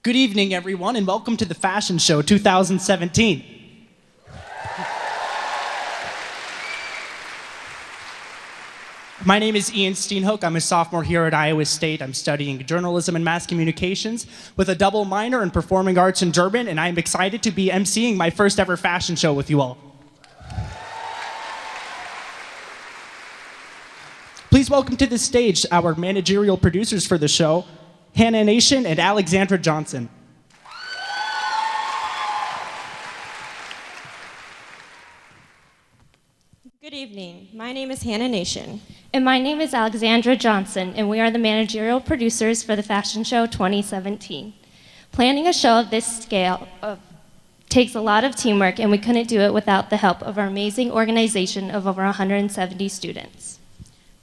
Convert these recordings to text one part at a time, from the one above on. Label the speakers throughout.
Speaker 1: Good evening, everyone, and welcome to the Fashion Show 2017. My name is Ian Steenhoek. I'm a sophomore here at Iowa State. I'm studying journalism and mass communications with a double minor in performing arts and German, and I'm excited to be emceeing my first ever fashion show with you all. Please welcome to the stage our managerial producers for the show, Hannah Nation and Alexandra Johnson.
Speaker 2: Good evening. My name is Hannah Nation.
Speaker 3: And my name is Alexandra Johnson, and we are the managerial producers for the Fashion Show 2017. Planning a show of this scale takes a lot of teamwork, and we couldn't do it without the help of our amazing organization of over 170 students.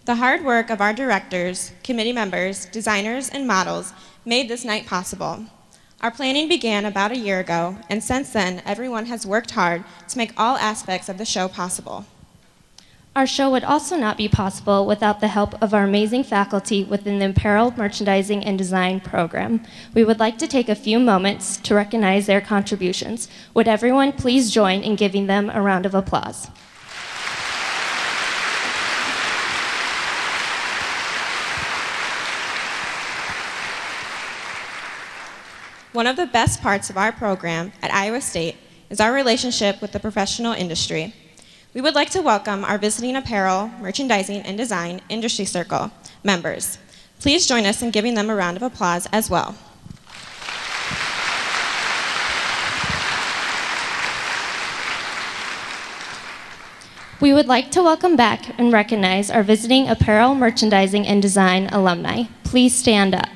Speaker 2: The hard work of our directors, committee members, designers, and models made this night possible. Our planning began about a year ago, and since then, everyone has worked hard to make all aspects of the show possible.
Speaker 3: Our show would also not be possible without the help of our amazing faculty within the Apparel, Merchandising, and Design program. We would like to take a few moments to recognize their contributions. Would everyone please join in giving them a round of applause?
Speaker 2: One of the best parts of our program at Iowa State is our relationship with the professional industry. We would like to welcome our visiting Apparel, Merchandising, and Design Industry Circle members. Please join us in giving them a round of applause as well.
Speaker 3: We would like to welcome back and recognize our visiting Apparel, Merchandising, and Design alumni. Please stand up.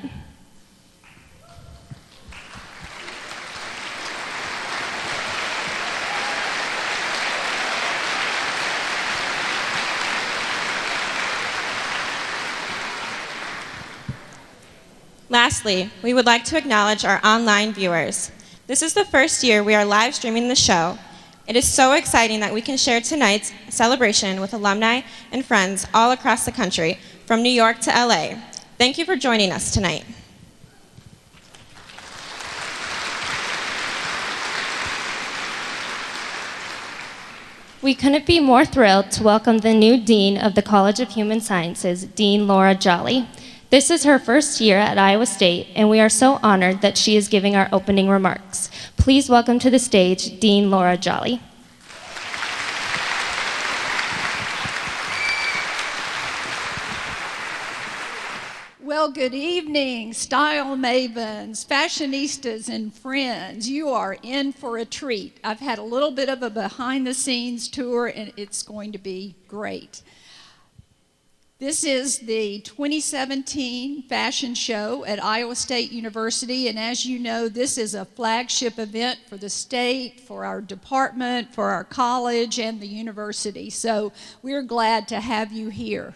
Speaker 2: Lastly, we would like to acknowledge our online viewers. This is the first year we are live streaming the show. It is so exciting that we can share tonight's celebration with alumni and friends all across the country, from New York to LA. Thank you for joining us tonight.
Speaker 3: We couldn't be more thrilled to welcome the new Dean of the College of Human Sciences, Dean Laura Jolly. This is her first year at Iowa State, and we are so honored that she is giving our opening remarks. Please welcome to the stage Dean Laura Jolly.
Speaker 4: Well, good evening, style mavens, fashionistas, and friends. You are in for a treat. I've had a little bit of a behind-the-scenes tour, and it's going to be great. This is the 2017 fashion show at Iowa State University, and as you know, this is a flagship event for the state, for our department, for our college, and the university. So we're glad to have you here.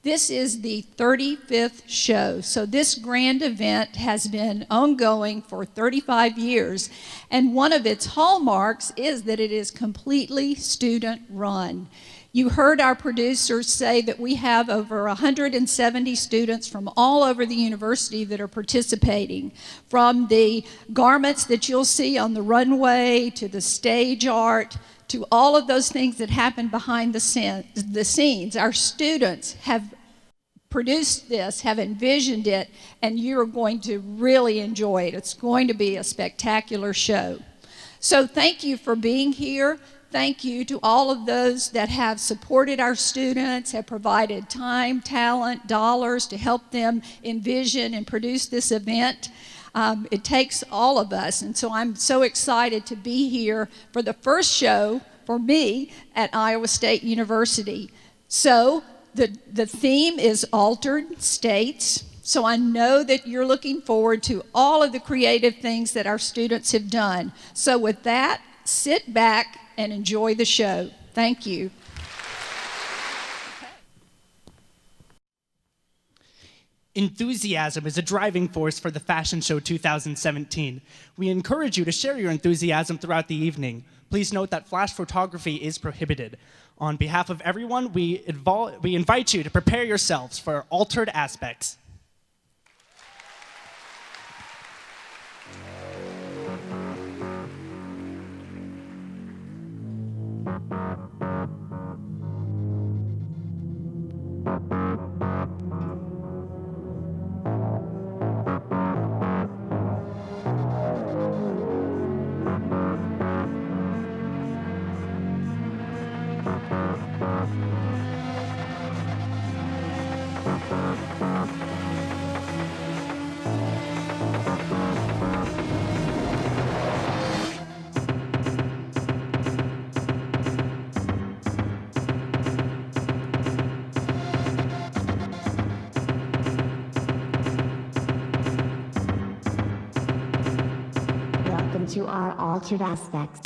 Speaker 4: This is the 35th show, so this grand event has been ongoing for 35 years, and one of its hallmarks is that it is completely student-run. You heard our producers say that we have over 170 students from all over the university that are participating, from the garments that you'll see on the runway to the stage art to all of those things that happen behind the scenes. Our students have produced this, have envisioned it, and you're going to really enjoy it. It's going to be a spectacular show. So thank you for being here. Thank you to all of those that have supported our students, have provided time, talent, dollars to help them envision and produce this event. It takes all of us, and so I'm so excited to be here for the first show for me at Iowa State University. So the theme is Altered States. So I know that you're looking forward to all of the creative things that our students have done. So with that, sit back and enjoy the show. Thank you.
Speaker 1: Enthusiasm is a driving force for the Fashion Show 2017. We encourage you to share your enthusiasm throughout the evening. Please note that flash photography is prohibited. On behalf of everyone, we invite you to prepare yourselves for altered aspects.
Speaker 5: to our altered aspects.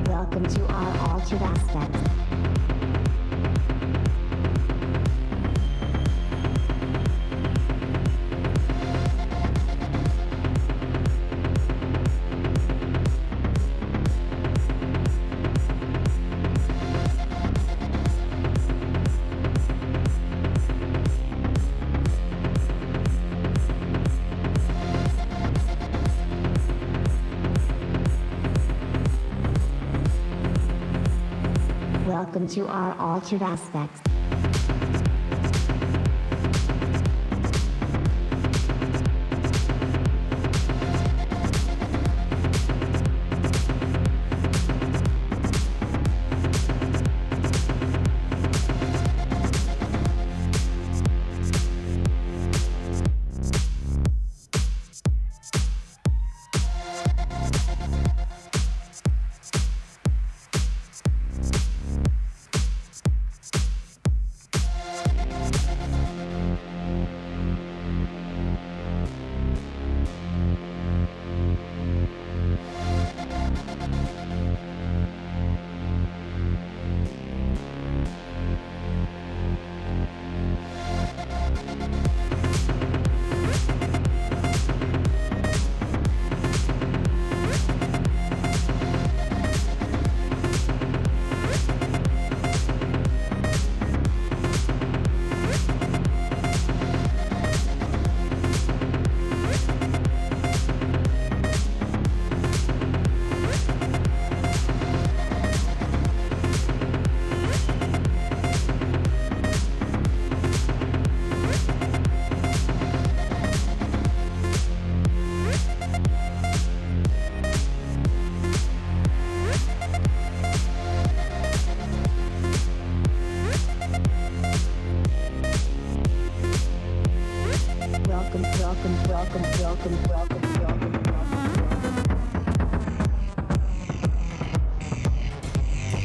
Speaker 5: Welcome to our altered aspects. Welcome to our altered aspects.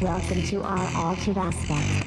Speaker 5: Welcome to our altered aspects.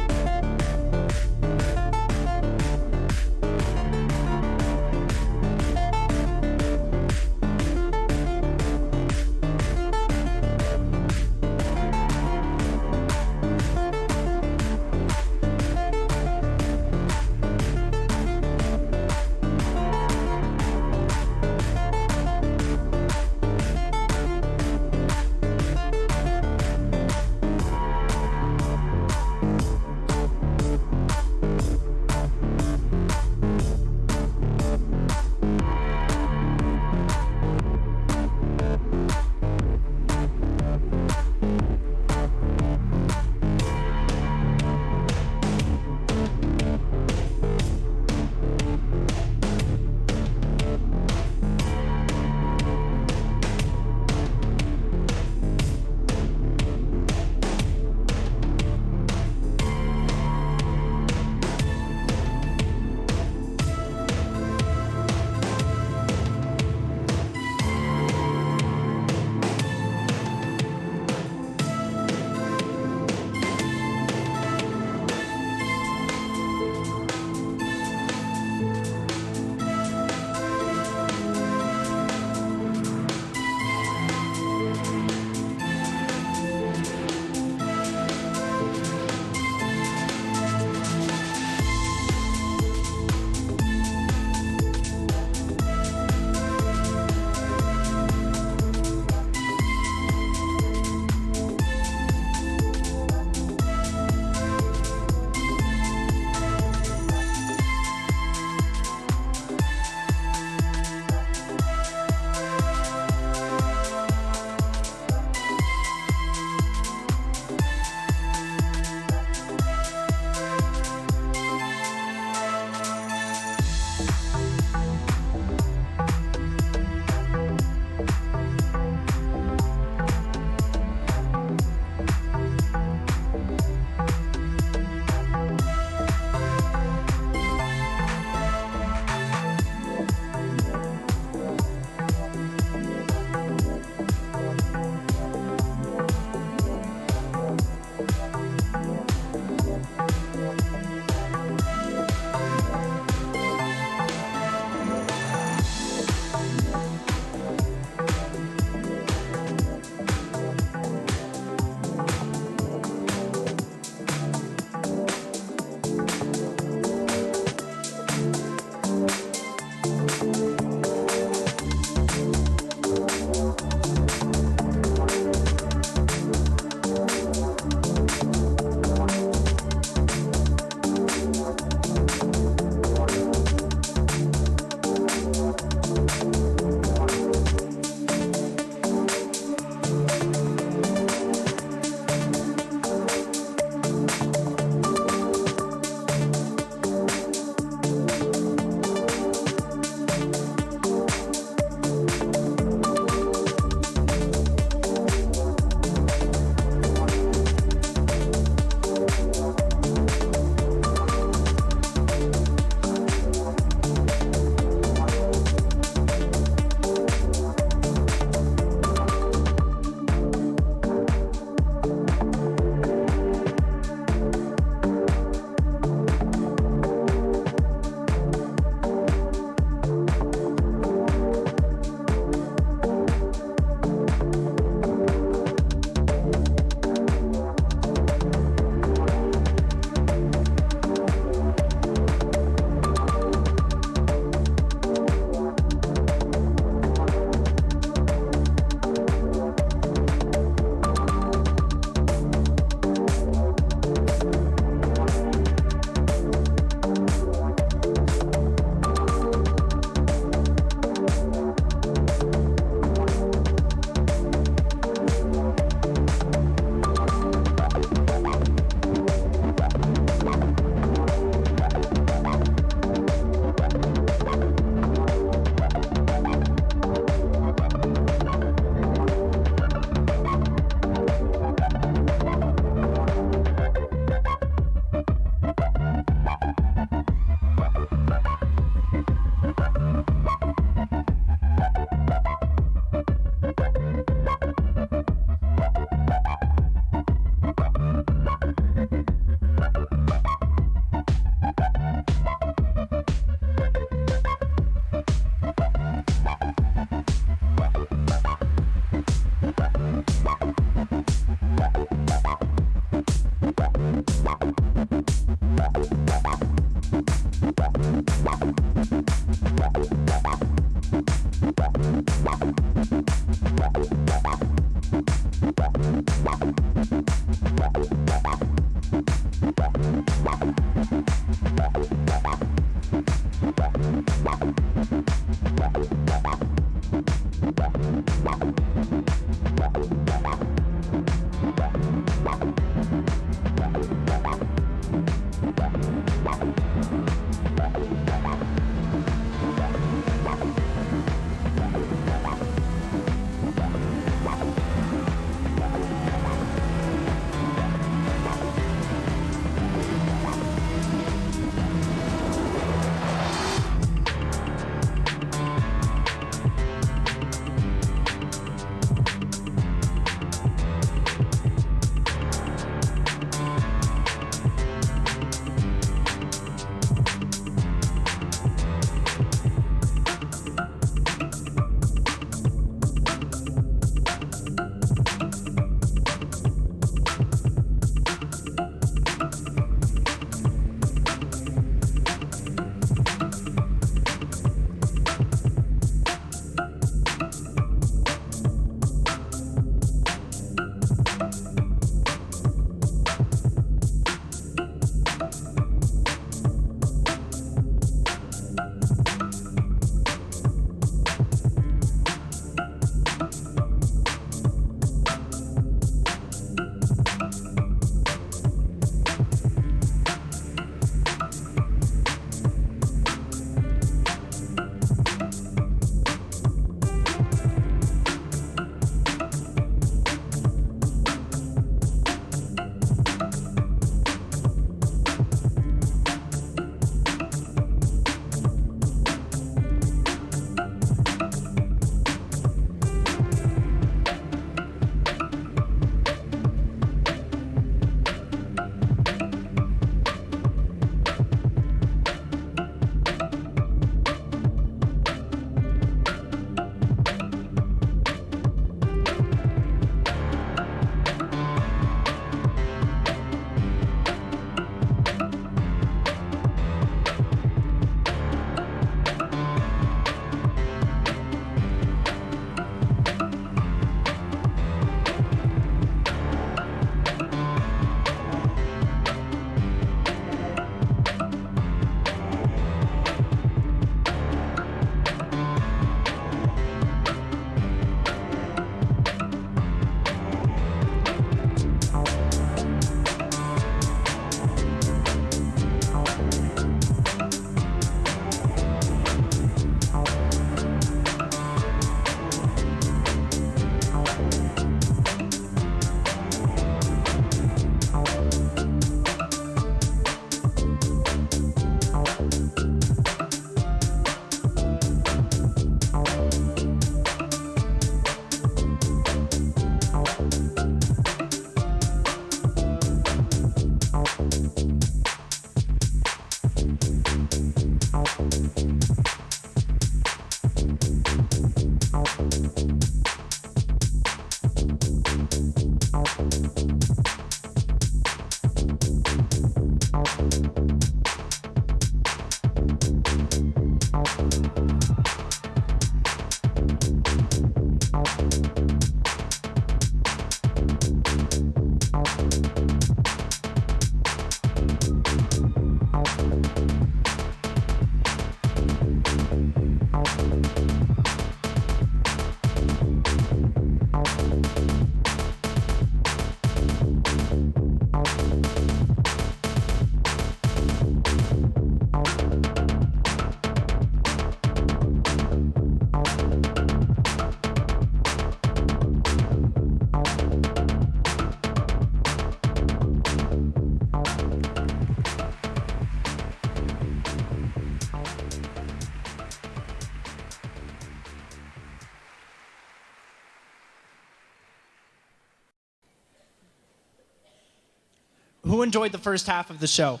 Speaker 1: Who enjoyed the first half of the show?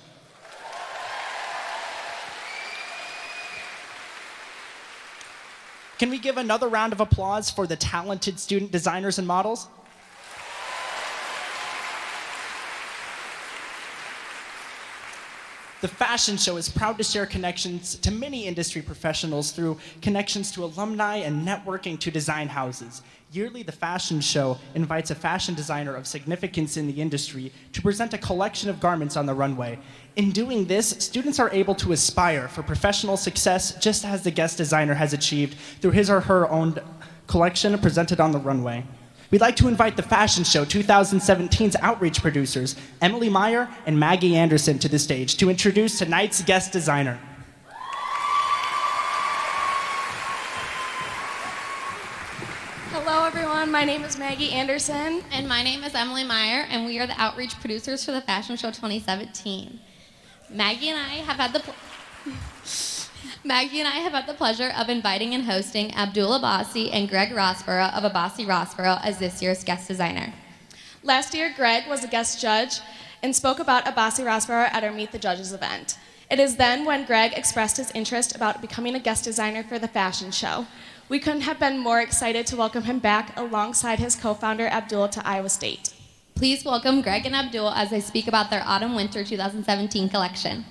Speaker 1: Can we give another round of applause for the talented student designers and models? The fashion show is proud to share connections to many industry professionals through connections to alumni and networking to design houses. Yearly, the fashion show invites a fashion designer of significance in the industry to present a collection of garments on the runway. In doing this, students are able to aspire for professional success just as the guest designer has achieved through his or her own collection presented on the runway. We'd like to invite the Fashion Show 2017's outreach producers, Emily Meyer and Maggie Anderson, to the stage to introduce tonight's guest designer.
Speaker 6: Hello, everyone. My name is Maggie Anderson.
Speaker 7: And my name is Emily Meyer, and we are the outreach producers for the Fashion Show 2017. Maggie and I have had the pleasure of inviting and hosting Abdul Abbasi and Greg Rossborough of Abbasi Rossborough as this year's guest designer.
Speaker 6: Last year, Greg was a guest judge and spoke about Abbasi Rossborough at our Meet the Judges event. It is then when Greg expressed his interest about becoming a guest designer for the fashion show. We couldn't have been more excited to welcome him back alongside his co-founder Abdul to Iowa State.
Speaker 7: Please welcome Greg and Abdul as they speak about their Autumn-Winter 2017 collection.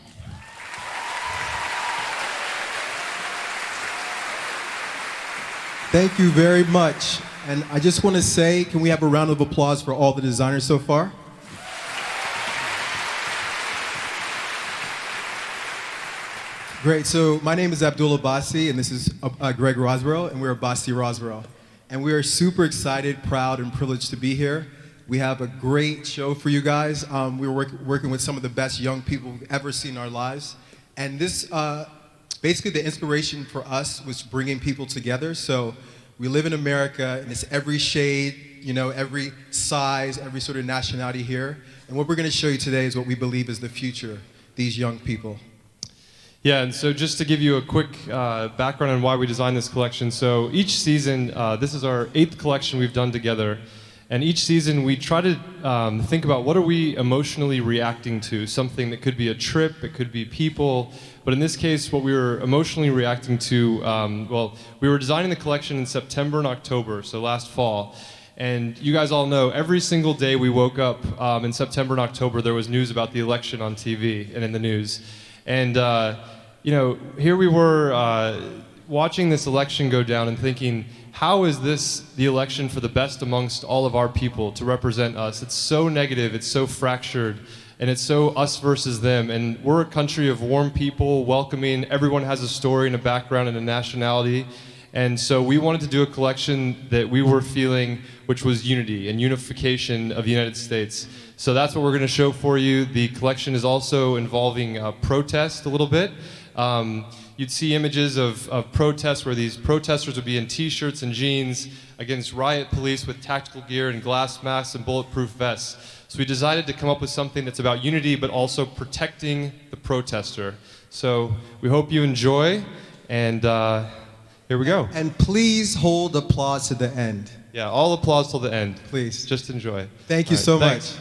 Speaker 8: Thank you very much. And I just want to say, can we have a round of applause for all the designers so far? Great. So my name is Abdul Abbasi, and this is Greg Rossborough, and we're Abbasi Rossborough. And we are super excited, proud, and privileged to be here. We have a great show for you guys. We're working with some of the best young people we've ever seen in our lives. And this, basically the inspiration for us was bringing people together. So we live in America, and it's every shade, you know, every size, every sort of nationality here. And what we're going to show you today is what we believe is the future, these young people.
Speaker 9: Yeah, and so just to give you a quick background on why we designed this collection. So each season, this is our 8th collection we've done together. And each season we try to think about what are we emotionally reacting to, something that could be a trip, it could be people. But in this case, what we were emotionally reacting to, well, we were designing the collection in September and October, so last fall. And you guys all know, every single day we woke up in September and October, there was news about the election on TV and in the news. And, you know, here we were watching this election go down and thinking, how is this the election for the best amongst all of our people to represent us? It's so negative, it's so fractured, and it's so us versus them. And we're a country of warm people, welcoming. Everyone has a story and a background and a nationality. And so we wanted to do a collection that we were feeling, which was unity and unification of the United States. So that's what we're going to show for you. The collection is also involving protest a little bit. You'd see images of protests where these protesters would be in t-shirts and jeans against riot police with tactical gear and glass masks and bulletproof vests. So we decided to come up with something that's about unity but also protecting the protester. So we hope you enjoy, and here we go.
Speaker 8: And please hold applause to the end.
Speaker 9: Yeah, all applause till the end.
Speaker 8: Please.
Speaker 9: Just enjoy.
Speaker 8: Thank you so much.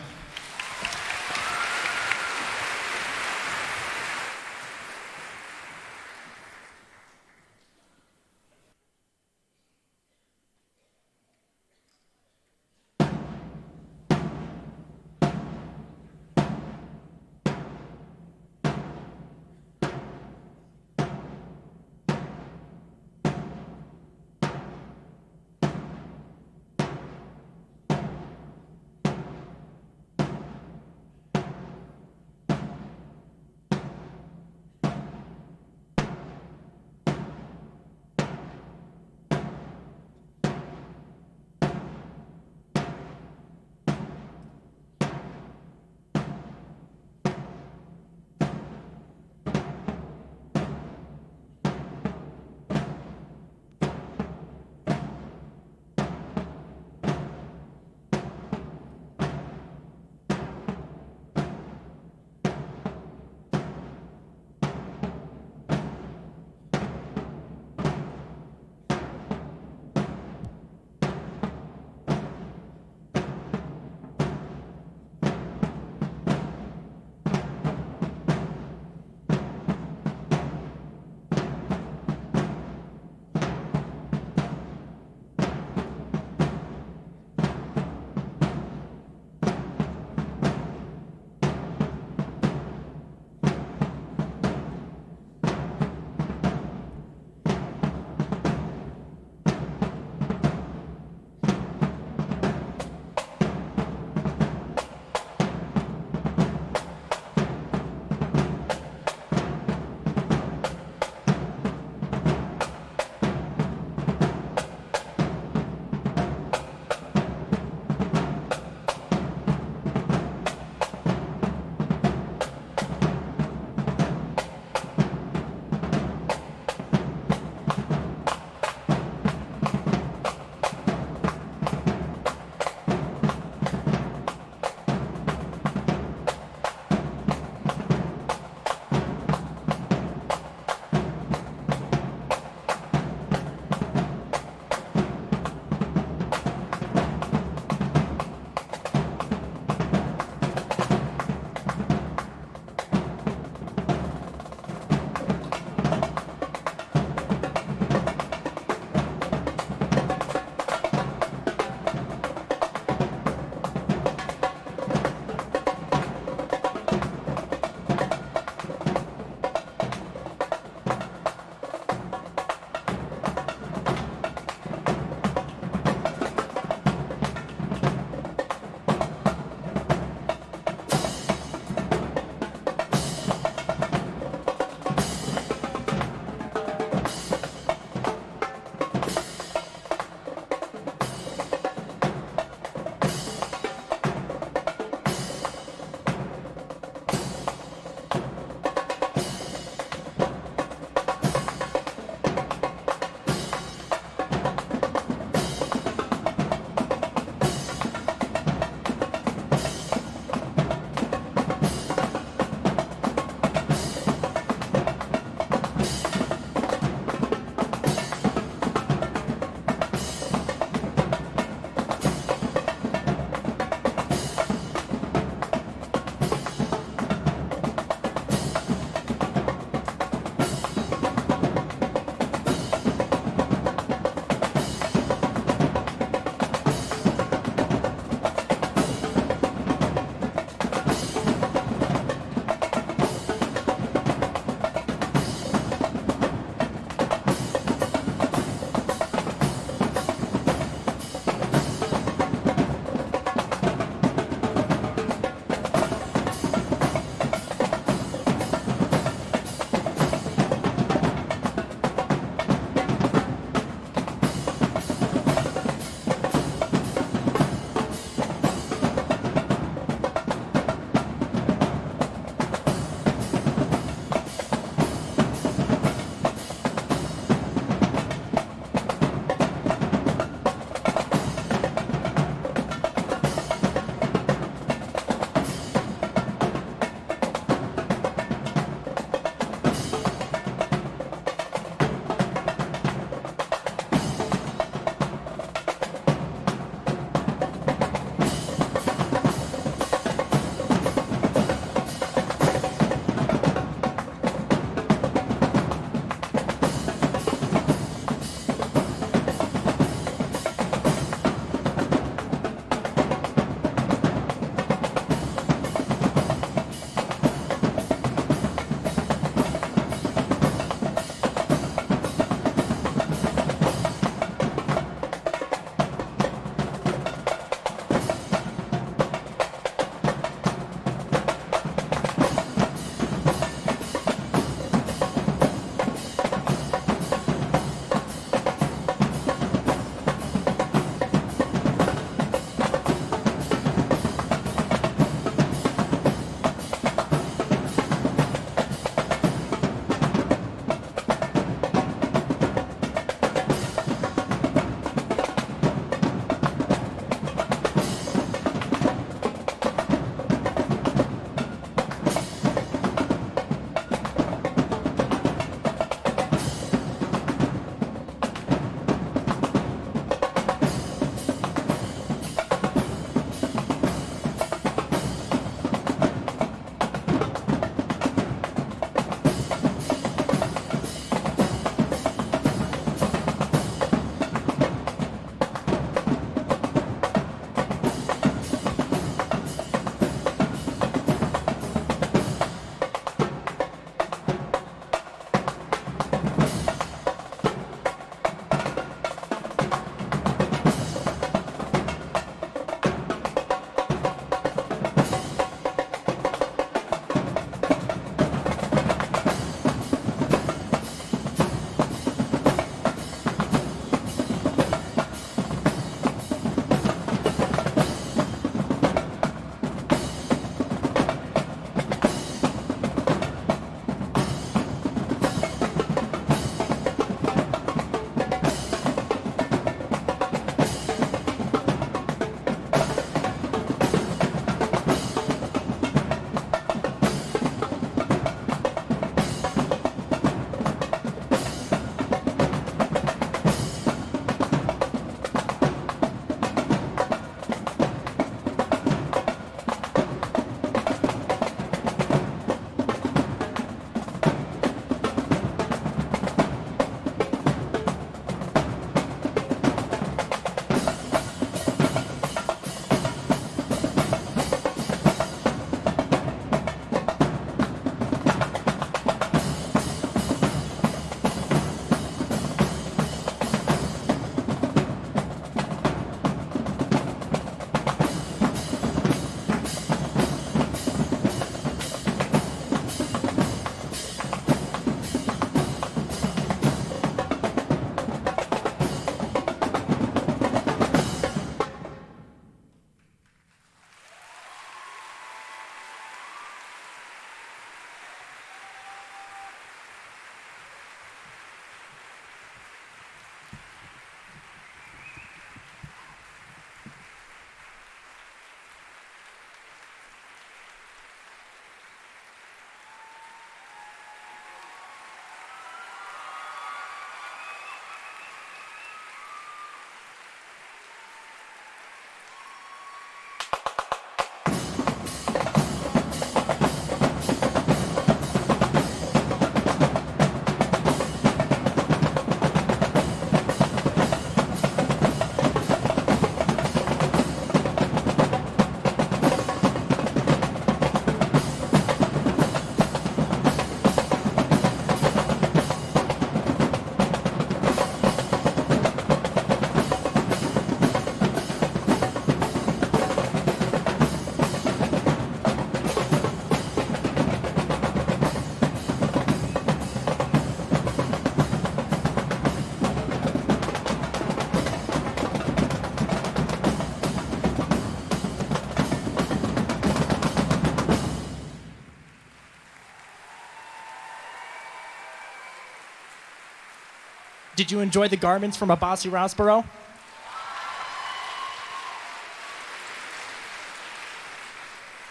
Speaker 1: Did you enjoy the garments from Abbasi Rossborough?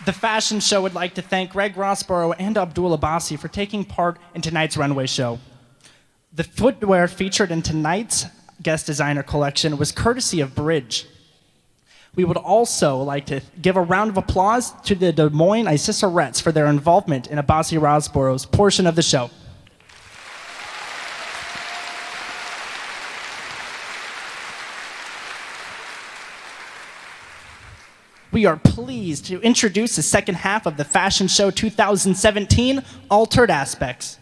Speaker 1: The fashion show would like to thank Greg Rossborough and Abdul Abbasi for taking part in tonight's runway show. The footwear featured in tonight's guest designer collection was courtesy of Bridge. We would also like to give a round of applause to the Des Moines Isisarettes for their involvement in Abbasi Rossborough's portion of the show. We are pleased to introduce the second half of the Fashion Show 2017, Altered Aspects.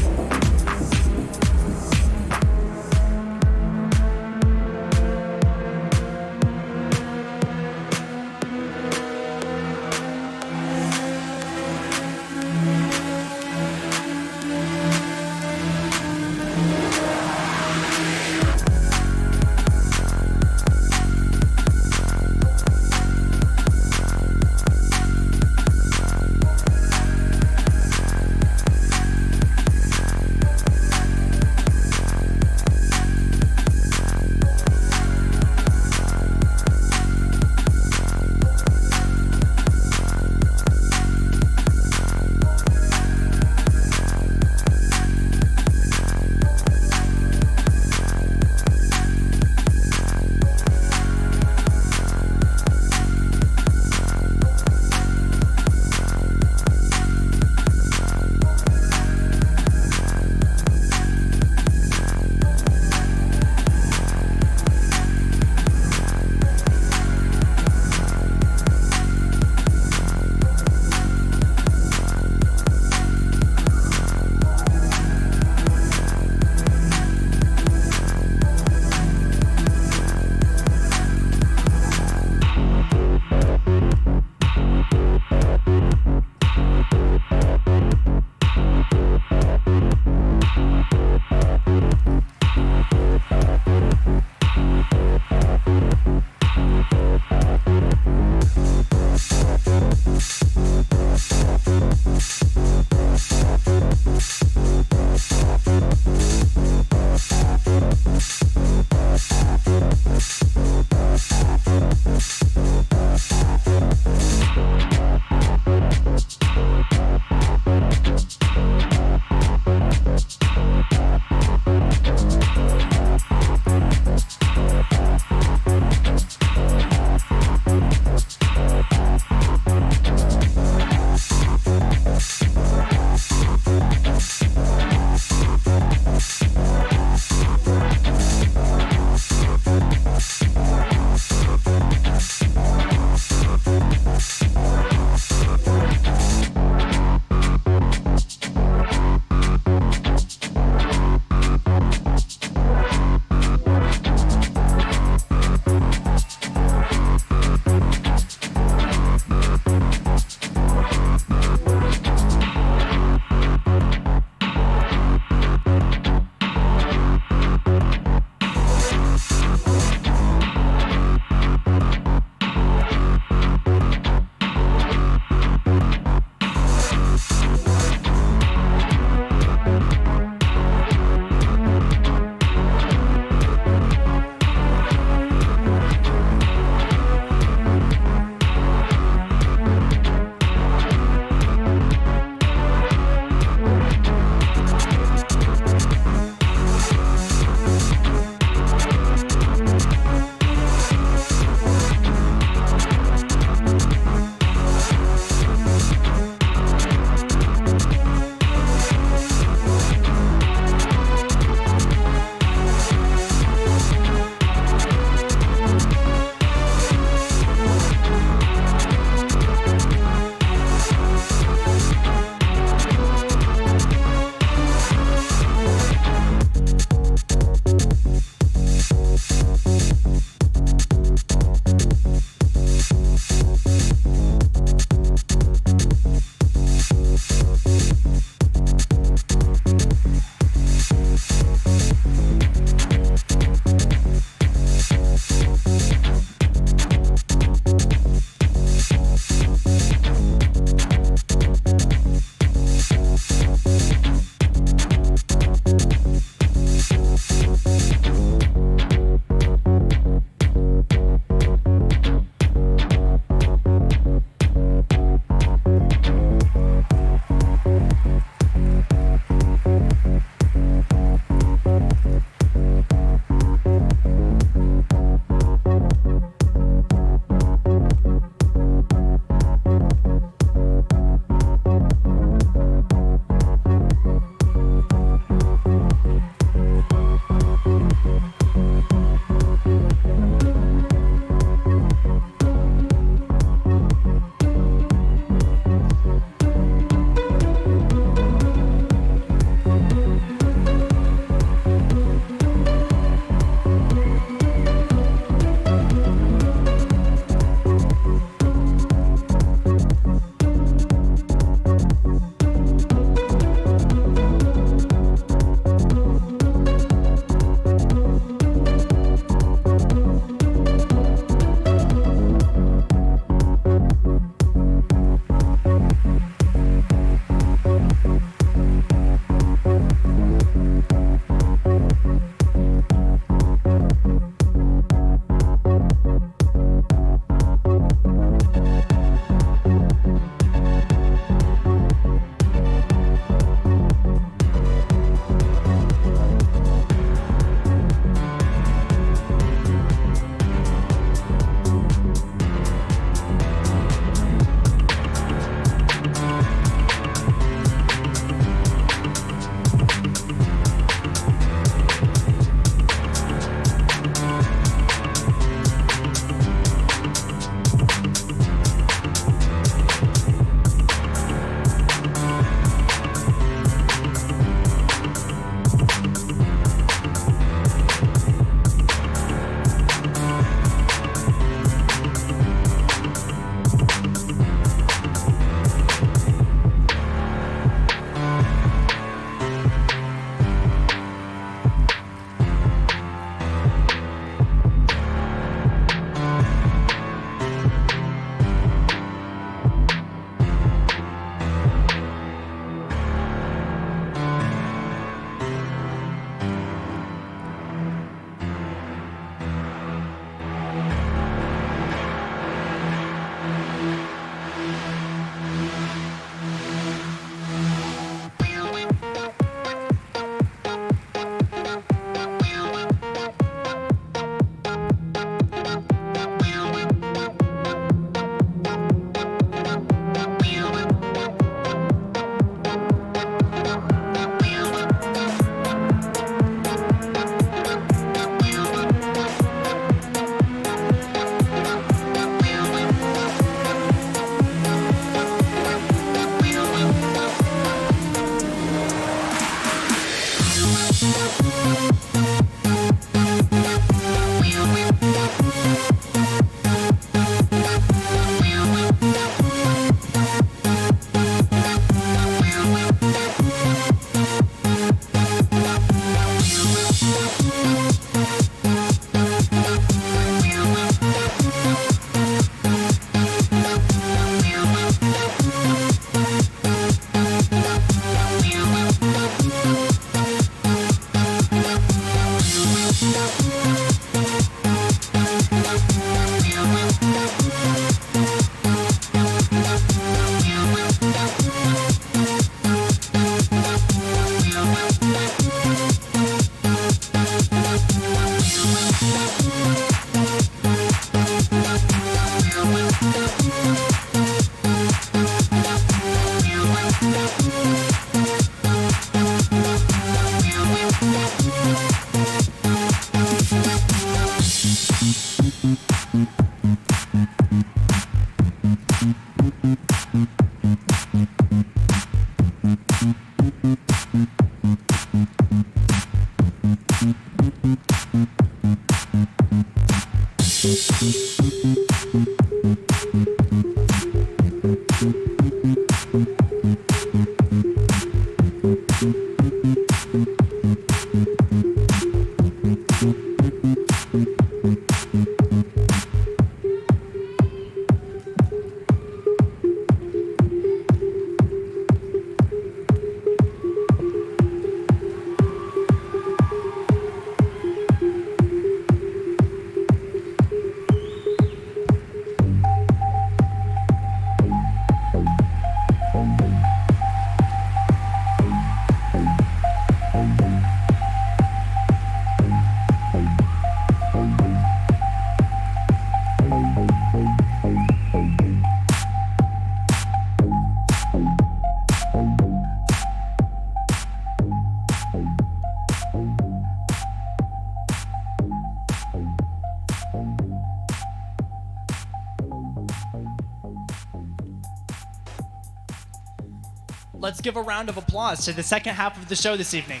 Speaker 1: Let's give a round of applause to the second half of the show this evening.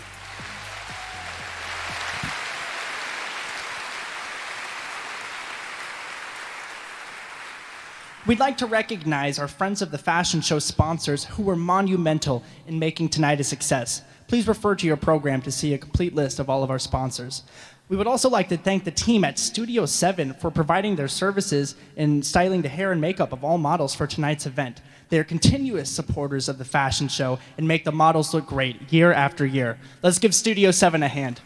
Speaker 1: We'd like to recognize our Friends of the Fashion Show sponsors who were monumental in making tonight a success. Please refer to your program to see a complete list of all of our sponsors. We would also like to thank the team at Studio 7 for providing their services in styling the hair and makeup of all models for tonight's event. They are continuous supporters of the fashion show and make the models look great year after year. Let's give Studio 7 a hand.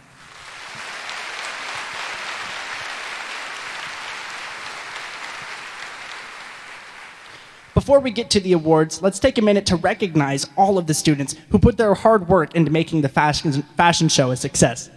Speaker 1: Before we get to the awards, let's take a minute to recognize all of the students who put their hard work into making the fashion show a success.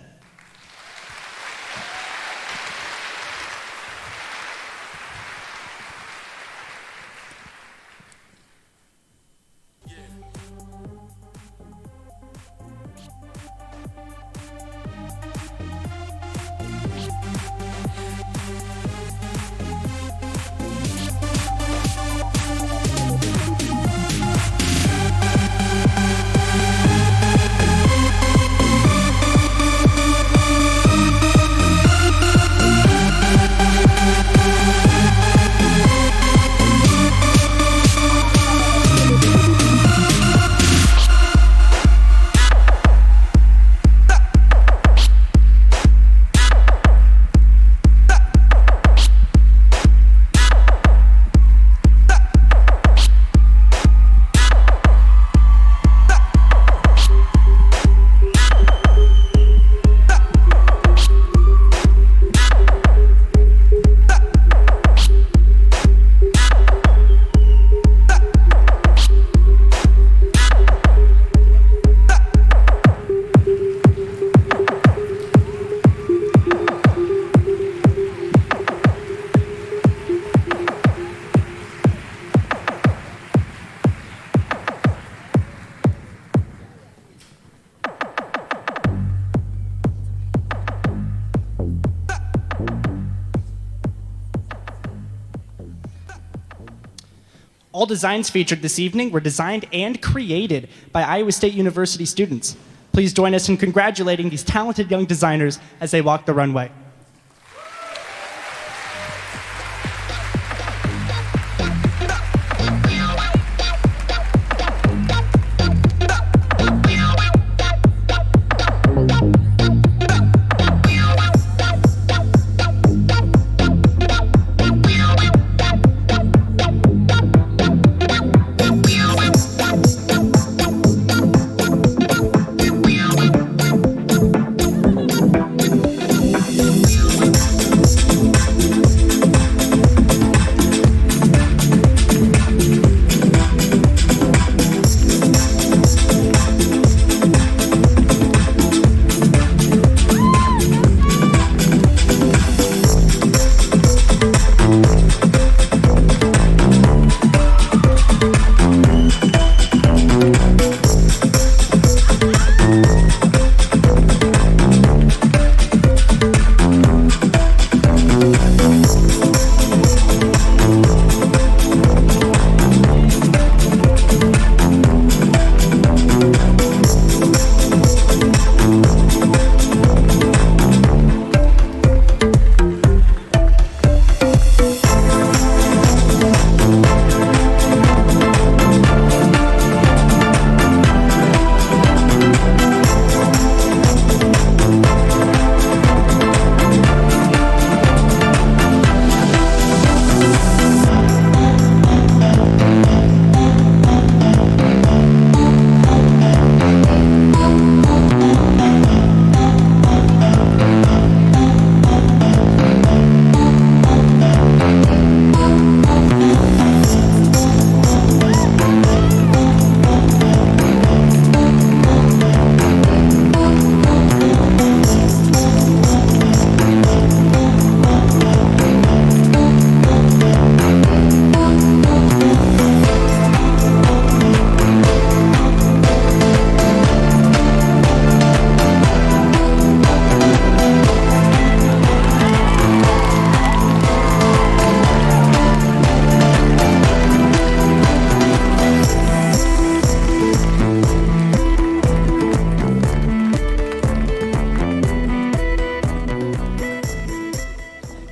Speaker 1: All designs featured this evening were designed and created by Iowa State University students. Please join us in congratulating these talented young designers as they walk the runway.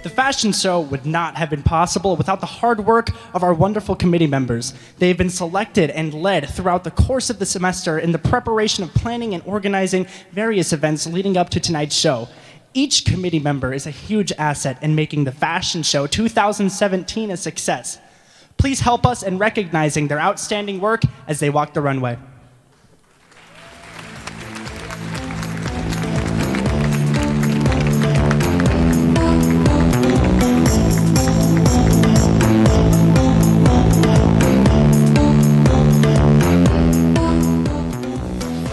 Speaker 1: The fashion show would not have been possible without the hard work of our wonderful committee members. They have been selected and led throughout the course of the semester in the preparation of planning and organizing various events leading up to tonight's show. Each committee member is a huge asset in making the Fashion Show 2017 a success. Please help us in recognizing their outstanding work as they walk the runway.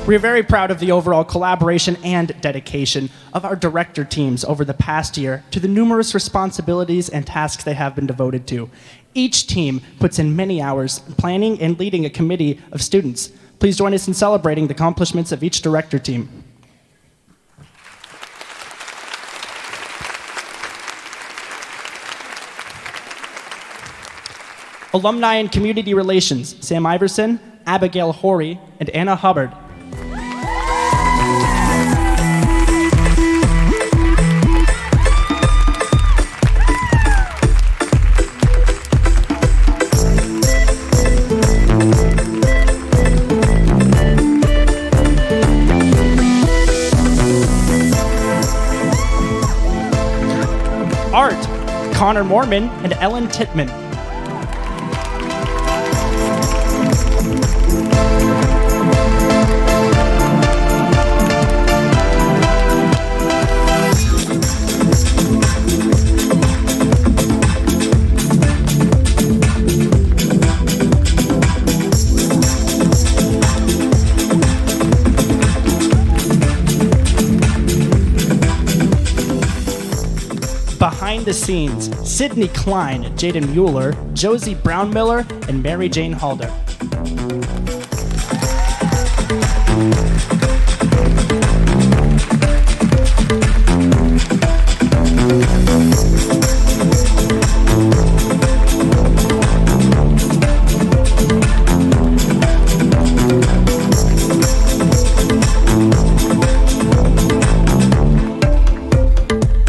Speaker 1: We are very proud of the overall collaboration and dedication of our director teams over the past year to the numerous responsibilities and tasks they have been devoted to. Each team puts in many hours planning and leading a committee of students. Please join us in celebrating the accomplishments of each director team. Alumni and Community Relations, Sam Iverson, Abigail Horry, and Anna Hubbard. Art, Connor Mormon and Ellen Tittman. Behind the scenes, Sydney Klein, Jaden Mueller, Josie Brownmiller, and Mary Jane Halder.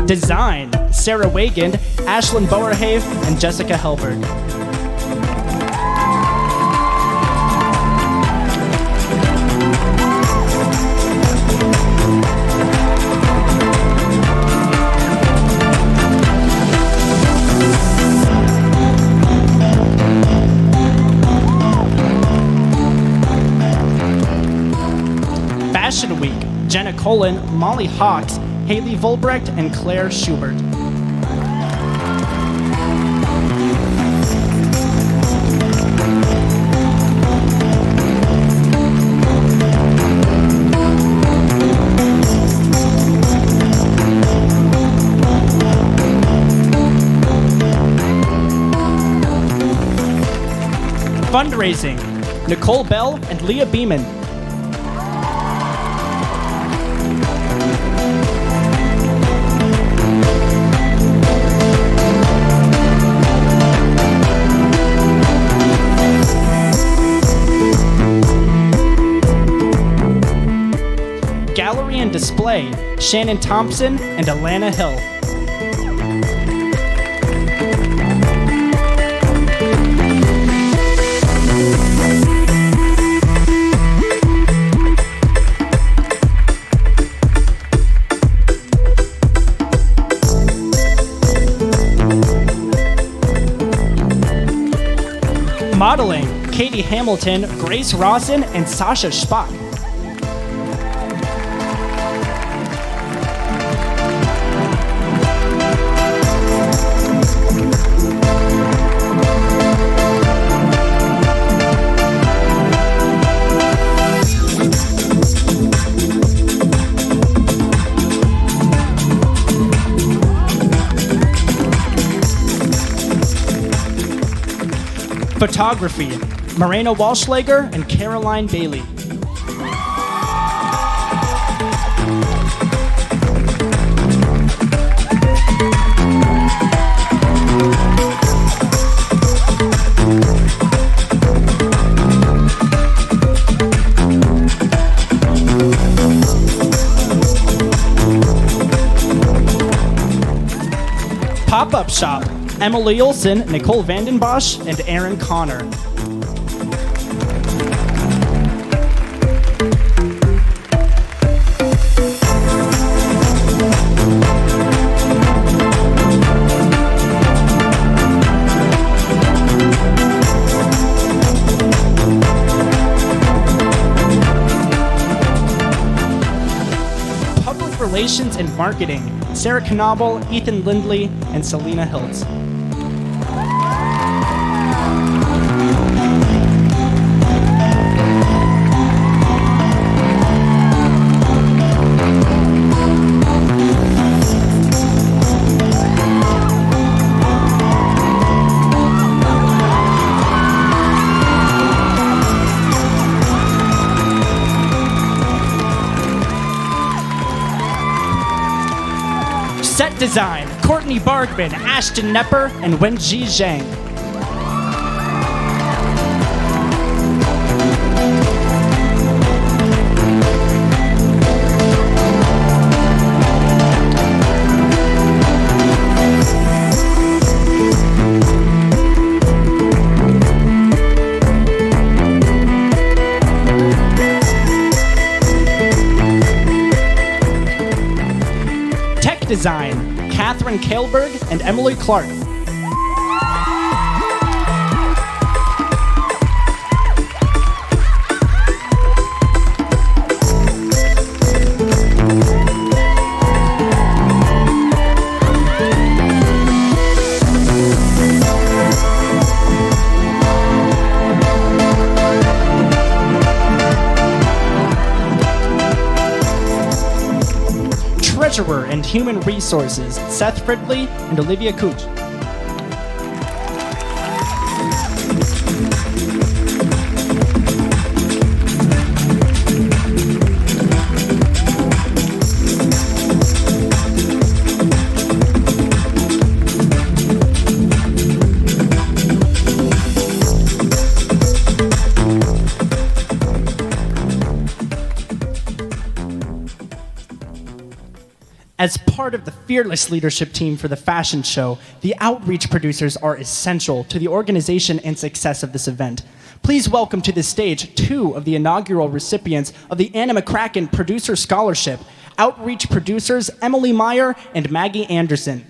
Speaker 1: Design, Sarah Wagand, Ashlyn Boerhave, and Jessica Helberg. Fashion Week, Jenna Colin, Molly Hawks, Haley Volbrecht, and Claire Schubert. Fundraising, Nicole Bell and Leah Beeman. Gallery and Display, Shannon Thompson and Alana Hill. Modeling, Katie Hamilton, Grace Rawson, and Sasha Spock. Photography, Morena Walschlager and Caroline Bailey. Pop-Up Shop, Emily Olson, Nicole Vandenbosch, and Aaron Connor. Relations and Marketing, Sarah Knobel, Ethan Lindley, and Selena Hiltz. Set design, Courtney Bargman, Ashton Nepper, and Wenji Zhang. Design, Catherine Kailberg and Emily Clark. Treasurer and Human Resources, Seth Fridley and Olivia Cooch. As part of the fearless leadership team for the fashion show, the outreach producers are essential to the organization and success of this event. Please welcome to the stage 2 of the inaugural recipients of the Anna McCracken Producer Scholarship, outreach producers Emily Meyer and Maggie Anderson.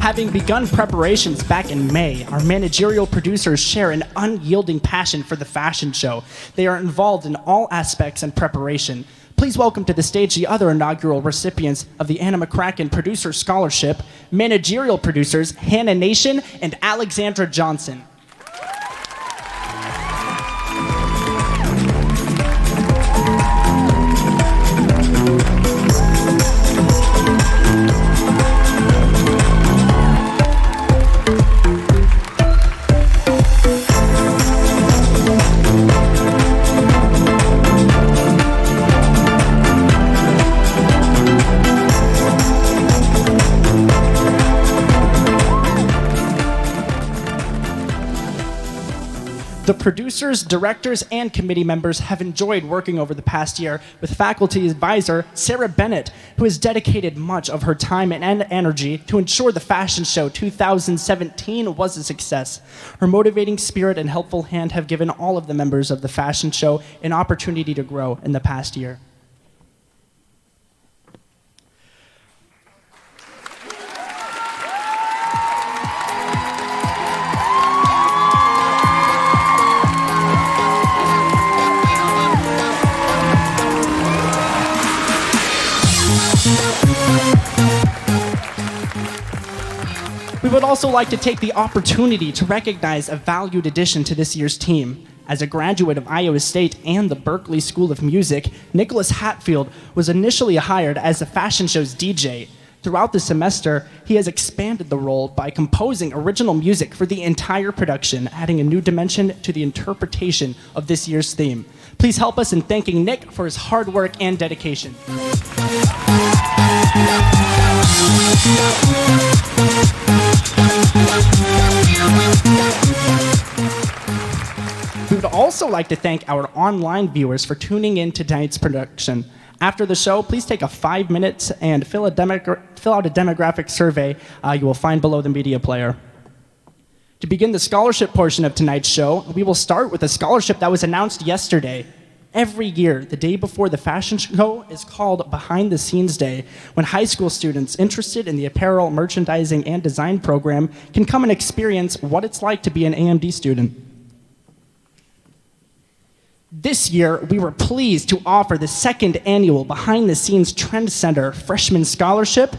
Speaker 1: Having begun preparations back in May, our managerial producers share an unyielding passion for the fashion show. They are involved in all aspects and preparation. Please welcome to the stage the other inaugural recipients of the Anna McCracken Producer Scholarship, managerial producers Hannah Nation and Alexandra Johnson. The producers, directors, and committee members have enjoyed working over the past year with faculty advisor Sarah Bennett, who has dedicated much of her time and energy to ensure the Fashion Show 2017 was a success. Her motivating spirit and helpful hand have given all of the members of the Fashion Show an opportunity to grow in the past year. We would also like to take the opportunity to recognize a valued addition to this year's team. As a graduate of Iowa State and the Berklee School of Music, Nicholas Hatfield was initially hired as the fashion show's DJ. Throughout the semester, he has expanded the role by composing original music for the entire production, adding a new dimension to the interpretation of this year's theme. Please help us in thanking Nick for his hard work and dedication. We would also like to thank our online viewers for tuning in to tonight's production. After the show, please take a 5 minutes and fill out a demographic survey you will find below the media player. To begin the scholarship portion of tonight's show, we will start with a scholarship that was announced yesterday. Every year, the day before the fashion show is called Behind the Scenes Day, when high school students interested in the apparel, merchandising, and design program can come and experience what it's like to be an AMD student. This year, we were pleased to offer the second annual Behind the Scenes Trend Center Freshman Scholarship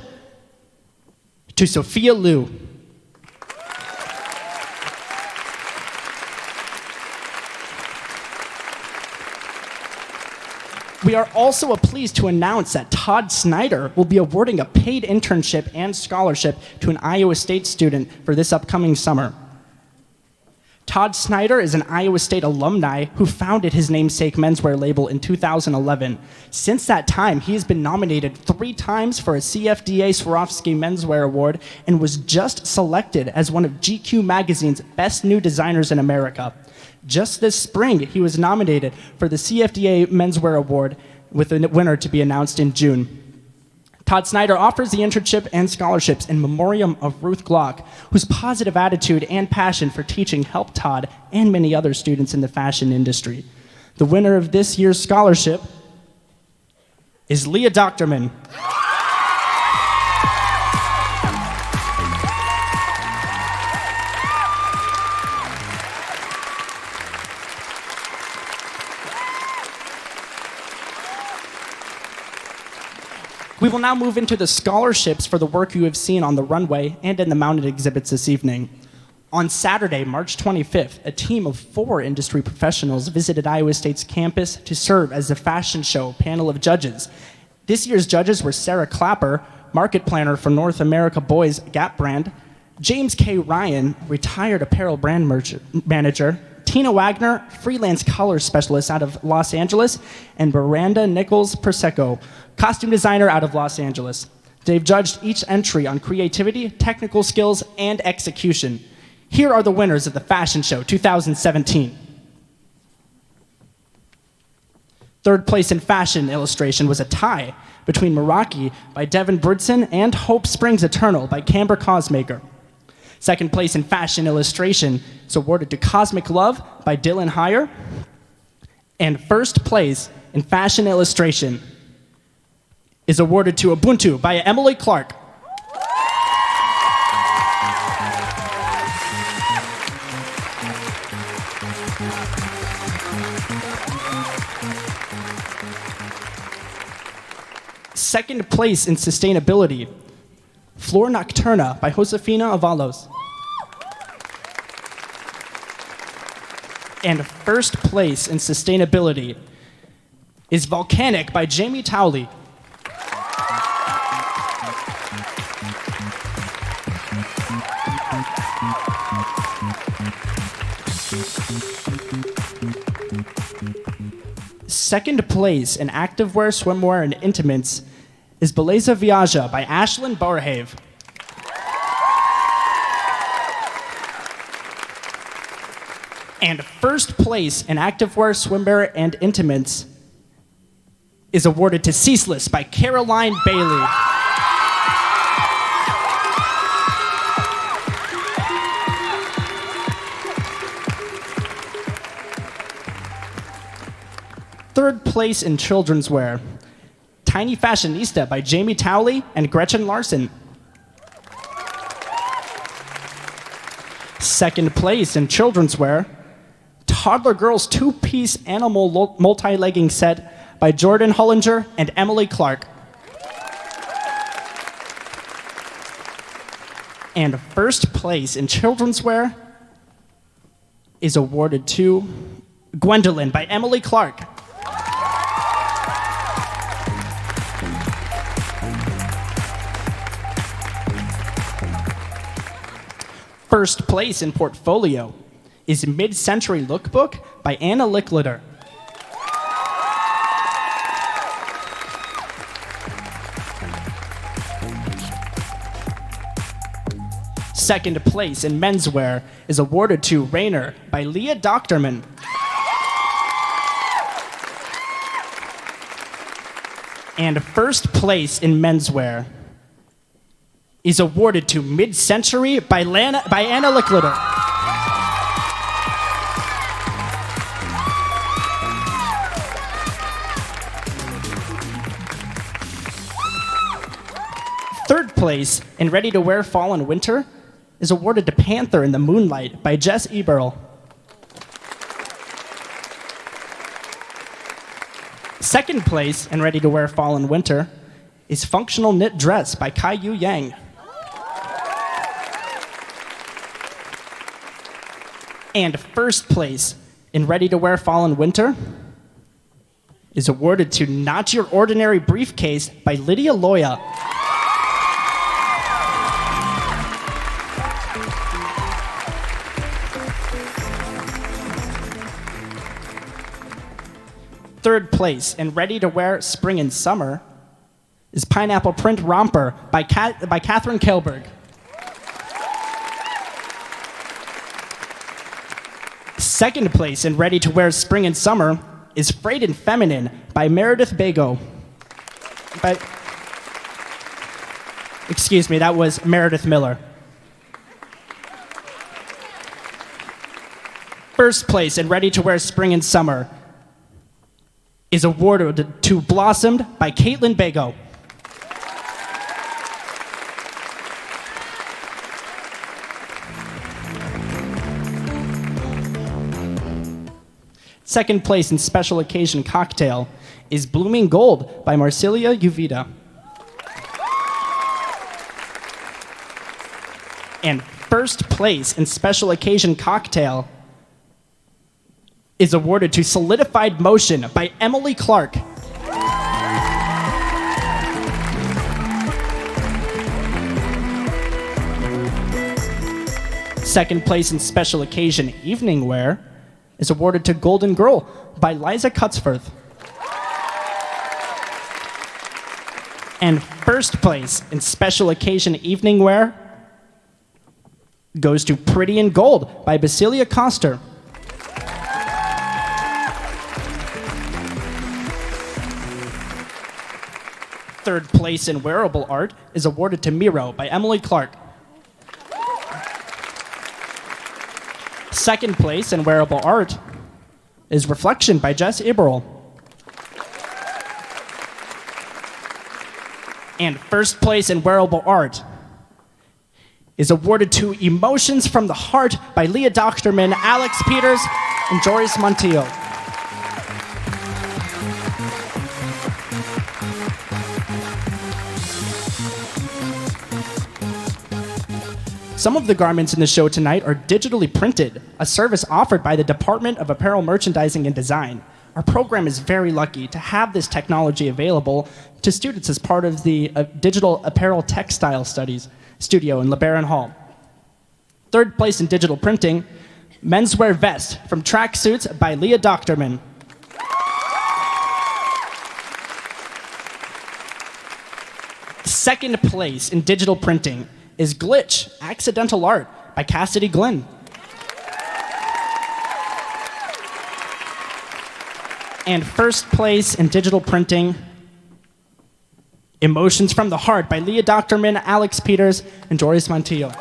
Speaker 1: to Sophia Liu. We are also pleased to announce that Todd Snyder will be awarding a paid internship and scholarship to an Iowa State student for this upcoming summer. Todd Snyder is an Iowa State alumni who founded his namesake menswear label in 2011. Since that time, he has been nominated 3 times for a CFDA Swarovski Menswear Award and was just selected as one of GQ magazine's best new designers in America. Just this spring, he was nominated for the CFDA Menswear Award, with the winner to be announced in June. Todd Snyder offers the internship and scholarships in memoriam of Ruth Glock, whose positive attitude and passion for teaching helped Todd and many other students in the fashion industry. The winner of this year's scholarship is Leah Doctorman. We will now move into the scholarships for the work you have seen on the runway and in the mounted exhibits this evening. On Saturday, March 25th, a team of 4 industry professionals visited Iowa State's campus to serve as the fashion show panel of judges. This year's judges were Sarah Clapper, market planner for North America Boys Gap brand, James K. Ryan, retired apparel brand manager, Tina Wagner, freelance color specialist out of Los Angeles, and Miranda Nichols Prosecco, costume designer out of Los Angeles. They've judged each entry on creativity, technical skills, and execution. Here are the winners of the Fashion Show 2017. Third place in fashion illustration was a tie between Meraki by Devin Bridson and Hope Springs Eternal by Camber Cosmaker. Second place in fashion illustration is awarded to Cosmic Love by Dylan Heyer. And first place in fashion illustration is awarded to Ubuntu by Emily Clark. Second place in sustainability, Flor Nocturna by Josefina Avalos. And first place in sustainability is Volcanic by Jamie Towley. Second place in activewear, swimwear, and intimates is Beleza Viaja by Ashlyn Barhave. And first place in activewear, swimwear, and intimates is awarded to Ceaseless by Caroline Bailey. Third place in children's wear, Tiny Fashionista by Jamie Towley and Gretchen Larson. Second place in children's wear, Toddler Girls 2-piece animal multi-legging set by Jordan Hollinger and Emily Clark. And first place in children's wear is awarded to Gwendolyn by Emily Clark. First place in portfolio is Mid-Century Lookbook by Anna Licklider. Second place in menswear is awarded to Rainer by Leah Doctorman. And first place in menswear is awarded to Mid-Century by Anna Licklider. Third place in ready-to-wear fall and winter is awarded to Panther in the Moonlight by Jess Eberl. Second place in ready-to-wear fall and winter is Functional Knit Dress by Kai Yu Yang. And first place in ready-to-wear fall and winter is awarded to Not Your Ordinary Briefcase by Lydia Loya. Third place in ready-to-wear spring and summer is Pineapple Print Romper by Catherine Kelberg. Second place in ready-to-wear spring and summer is Frayed and Feminine by Meredith Bago. Excuse me, that was Meredith Miller. First place in ready-to-wear spring and summer is awarded to Blossomed by Caitlin Bago. Second place in special occasion cocktail is Blooming Gold by Marcilia Uvita. And first place in special occasion cocktail is awarded to Solidified Motion by Emily Clark. Second place in special occasion evening wear is awarded to Golden Girl by Liza Cutsforth. And first place in special occasion evening wear goes to Pretty in Gold by Basilia Koster. Third place in wearable art is awarded to Miro by Emily Clark. Second place in wearable art is Reflection by Jess Eberl. And first place in wearable art is awarded to Emotions from the Heart by Leah Doctorman, Alex Peters, and Joris Montiel. Some of the garments in the show tonight are digitally printed, a service offered by the Department of Apparel Merchandising and Design. Our program is very lucky to have this technology available to students as part of the Digital Apparel Textile Studies studio in LeBaron Hall. Third place in digital printing, Menswear Vest from Tracksuits by Leah Doctorman. Second place in digital printing is Glitch, Accidental Art by Cassidy Glenn. And first place in digital printing, Emotions from the Heart by Leah Doctorman, Alex Peters, and Joris Montiel.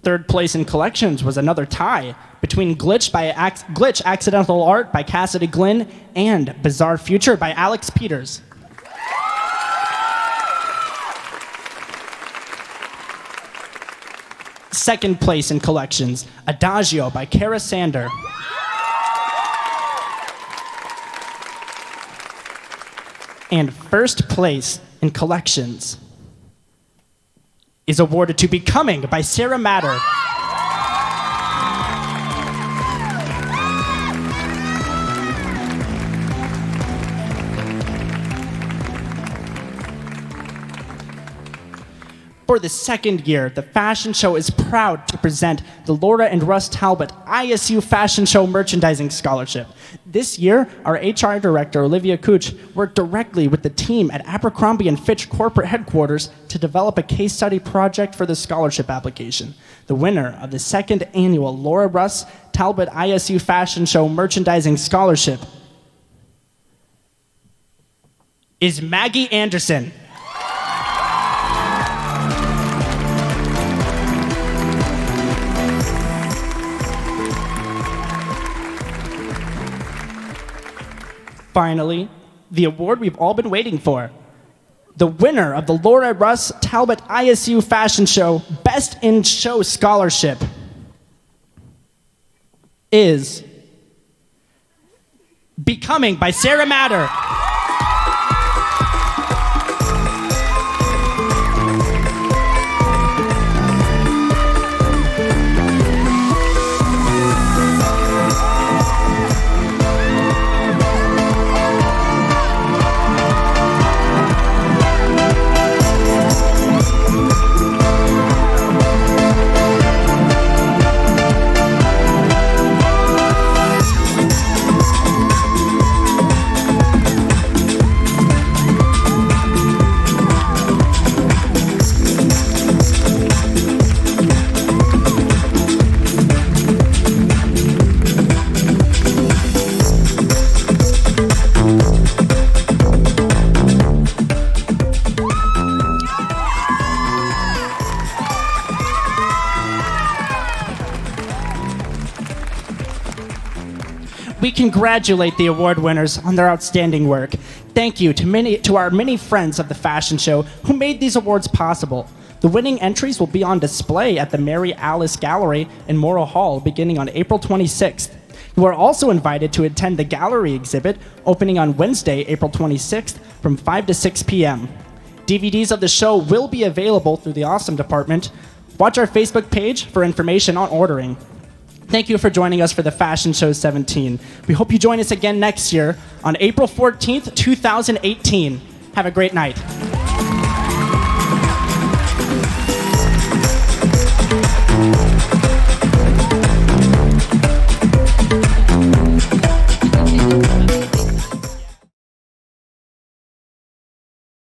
Speaker 1: Third place in collections was another tie between Glitch Accidental Art by Cassidy Glenn and Bizarre Future by Alex Peters. Second place in collections, Adagio by Kara Sander. And first place in collections is awarded to Becoming by Sarah Matter. For the second year, the fashion show is proud to present the Laura and Russ Talbot ISU Fashion Show Merchandising Scholarship. This year, our HR director, Olivia Cooch, worked directly with the team at Abercrombie & Fitch corporate headquarters to develop a case study project for the scholarship application. The winner of the second annual Laura Russ Talbot ISU Fashion Show Merchandising Scholarship is Maggie Anderson. Finally, the award we've all been waiting for. The winner of the Laura Russ Talbot ISU Fashion Show Best in Show Scholarship is Becoming by Sarah Matter. We congratulate the award winners on their outstanding work. Thank you to our many friends of the fashion show who made these awards possible. The winning entries will be on display at the Mary Alice Gallery in Morrill Hall beginning on April 26th. You are also invited to attend the gallery exhibit opening on Wednesday, April 26th from 5 to 6 p.m. DVDs of the show will be available through the Awesome Department. Watch our Facebook page for information on ordering. Thank you for joining us for the Fashion Show 17. We hope you join us again next year on April 14th, 2018. Have a great night.